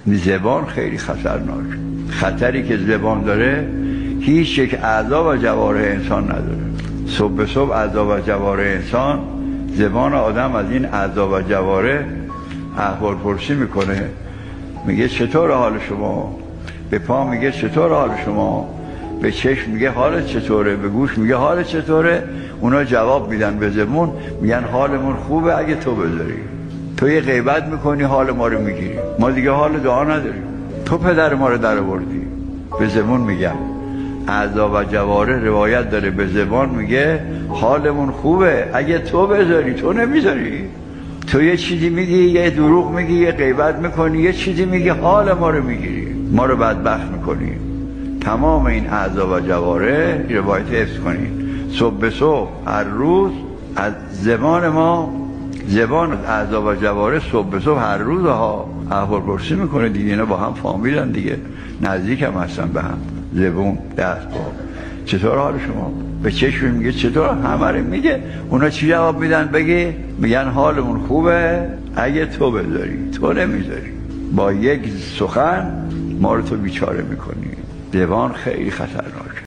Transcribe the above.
زبان خیلی خطرناک. خطری که زبان داره هیچ یک اعضا و جوارح انسان نداره. صبح به صبح اعضا و جوارح انسان، زبان آدم از این اعضا و جوارح احوال پرسی میکنه، میگه چطور حال شما؟ به پا میگه چطور حال شما؟ به چشم میگه حالت چطوره؟ به گوش میگه حالت چطوره؟ اونا جواب میدن به زبون، میگن حالمون خوبه اگه تو بذاری. تو یه غیبت میکنی حال ما رو میگیری، ما دیگه حال دعا نداریم، تو پدر ما رو در آوردی. به زبون میگم اعضا و جوارح روایت داره، به زبان میگه حالمون خوبه اگه تو بذاری، تو نمیذاری. تو یه چیزی میگی، یه دروغ میگی، یه غیبت میکنی، یه چیزی میگی، حال ما رو میگیری، ما رو بدبخت میکنی. تمام این اعضا و جوارح روایت حفظ کنید. صبح به صبح هر روز از زبان ما، زبان اعضا و جوارح صبح به صبح هر روز ها احوال پرسی میکنه دیگه. اینا با هم فامیلن دیگه، نزدیک هم هستن به هم. زبون، دست، پا، چطور حال شما؟ به چشم میگه چطور؟ همه رو میگه. اونا چی جواب میدن؟ میگن حالمون خوبه اگه تو بذاری، تو نمیذاری. با یک سخن ما رو تو بیچاره میکنی. زبان خیلی خطرناکه.